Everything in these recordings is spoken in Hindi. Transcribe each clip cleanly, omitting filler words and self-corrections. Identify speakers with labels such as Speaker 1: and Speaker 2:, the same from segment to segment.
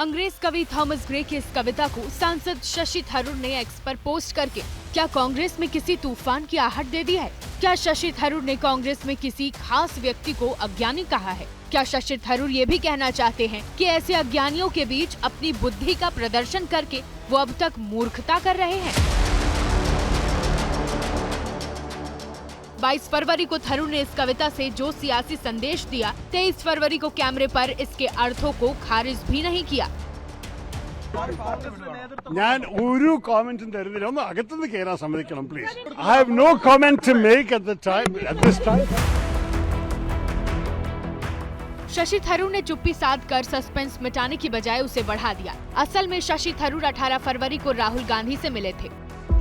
Speaker 1: अंग्रेज कवि थॉमस ग्रे की इस कविता को सांसद शशि थरूर ने एक्स पर पोस्ट करके क्या कांग्रेस में किसी तूफान की आहट दे दी है? क्या शशि थरूर ने कांग्रेस में किसी खास व्यक्ति को अज्ञानी कहा है? क्या शशि थरूर ये भी कहना चाहते हैं कि ऐसे अज्ञानियों के बीच अपनी बुद्धि का प्रदर्शन करके वो अब तक मूर्खता कर रहे हैं? 22 फरवरी को थरूर ने इस कविता से जो सियासी संदेश दिया, 23 फरवरी को कैमरे पर इसके अर्थों को खारिज भी नहीं किया।
Speaker 2: ഞാൻ ഒരു കമന്റും തരുന്നില്ല. ഒന്ന് അകത്തുനിന്ന് കേറാൻ സമ്മതിക്കണം please. I have no comment to make at this time.
Speaker 1: Shashi Tharoor ने चुप्पी साध कर सस्पेंस मिटाने की बजाय उसे बढ़ा दिया। असल में शशि थरूर 18 फरवरी को राहुल गांधी से मिले थे।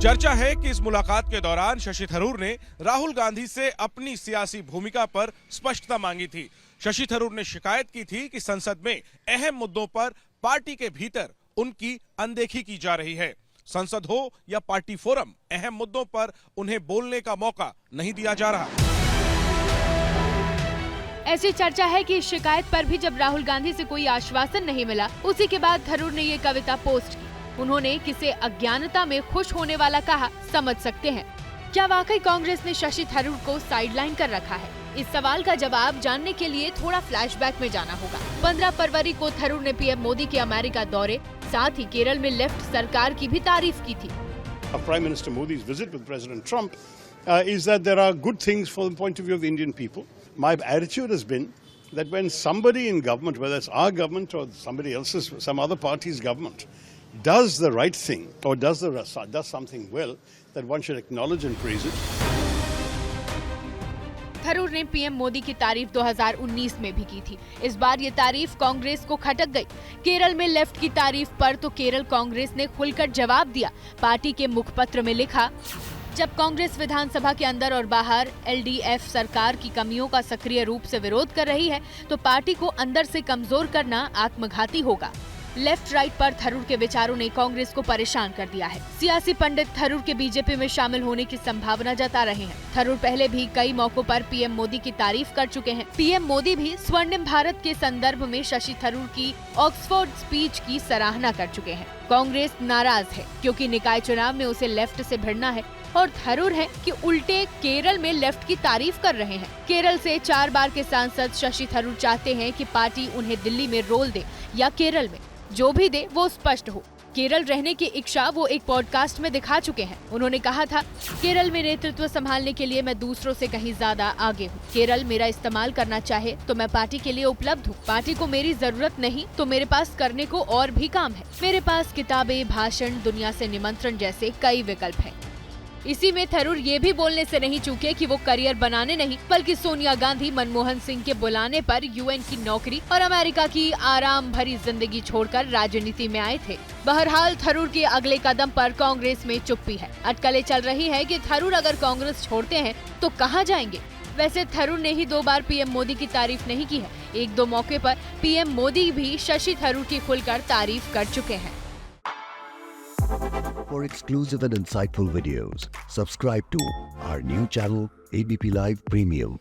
Speaker 3: चर्चा है कि इस मुलाकात के दौरान शशि थरूर ने राहुल गांधी से अपनी सियासी भूमिका पर स्पष्टता मांगी थी। शशि थरूर ने शिकायत की थी कि संसद में अहम मुद्दों पर पार्टी के भीतर उनकी अनदेखी की जा रही है। संसद हो या पार्टी फोरम, अहम मुद्दों पर उन्हें बोलने का मौका नहीं दिया जा रहा।
Speaker 1: ऐसी चर्चा है कि इस शिकायत पर भी जब राहुल गांधी से कोई आश्वासन नहीं मिला, उसी के बाद थरूर ने ये कविता पोस्ट की। उन्होंने किसे अज्ञानता में खुश होने वाला कहा, समझ सकते हैं। क्या वाकई कांग्रेस ने शशि थरूर को साइडलाइन कर रखा है? इस सवाल का जवाब जानने के लिए थोड़ा फ्लैशबैक में जाना होगा। 15 फरवरी को थरूर ने पीएम मोदी के अमेरिका दौरे, साथ ही केरल में लेफ्ट सरकार की भी तारीफ की थी।
Speaker 2: Prime Minister Modi's visit with President Trump is that there are good things from the point of view of the Indian people. My attitude has been that when somebody in government, whether it's our government or somebody else's, some other party's government, does the right thing or does something well, that one should acknowledge and praise it.
Speaker 1: Tharoor ने पीएम मोदी की तारीफ 2019 में भी की थी। इस बार ये तारीफ कांग्रेस को खटक गई। केरल में लेफ्ट की तारीफ पर तो केरल कांग्रेस ने खुलकर जवाब दिया। पार्टी के मुखपत्र में लिखा, जब कांग्रेस विधानसभा के अंदर और बाहर एलडीएफ सरकार की कमियों का सक्रिय रूप से विरोध कर रही है, तो पार्टी को अंदर से कमजोर करना आत्मघाती होगा। लेफ्ट राइट पर थरूर के विचारों ने कांग्रेस को परेशान कर दिया है। सियासी पंडित थरूर के बीजेपी में शामिल होने की संभावना जता रहे हैं। थरूर पहले भी कई मौकों पर पीएम मोदी की तारीफ कर चुके हैं। पीएम मोदी भी स्वर्णिम भारत के संदर्भ में शशि थरूर की ऑक्सफोर्ड स्पीच की सराहना कर चुके हैं। कांग्रेस नाराज है क्योंकि निकाय चुनाव में उसे लेफ्ट से भिड़ना है, और थरूर है कि उल्टे केरल में लेफ्ट की तारीफ कर रहे हैं। केरल से 4 बार के सांसद शशि थरूर चाहते हैं कि पार्टी उन्हें दिल्ली में रोल दे या केरल में, जो भी दे वो स्पष्ट हो। केरल रहने की इच्छा वो एक पॉडकास्ट में दिखा चुके हैं। उन्होंने कहा था, केरल में नेतृत्व संभालने के लिए मैं दूसरों से कहीं ज्यादा आगे हूँ। केरल मेरा इस्तेमाल करना चाहे तो मैं पार्टी के लिए उपलब्ध हूँ। पार्टी को मेरी जरूरत नहीं तो मेरे पास करने को और भी काम है। मेरे पास किताबें, भाषण, दुनिया से निमंत्रण जैसे कई विकल्प हैं। इसी में थरूर ये भी बोलने से नहीं चूके कि वो करियर बनाने नहीं, बल्कि सोनिया गांधी, मनमोहन सिंह के बुलाने पर यूएन की नौकरी और अमेरिका की आराम भरी जिंदगी छोड़कर राजनीति में आए थे। बहरहाल थरूर के अगले कदम पर कांग्रेस में चुप्पी है। अटकलें चल रही है कि थरूर अगर कांग्रेस छोड़ते हैं तो कहां जाएंगे। वैसे थरूर ने ही 2 बार पीएम मोदी की तारीफ नहीं की है। 1-2 मौके पर पीएम मोदी भी शशि थरूर की खुलकर तारीफ कर चुके हैं।
Speaker 4: For exclusive and insightful videos, subscribe to our new channel ABP Live Premium.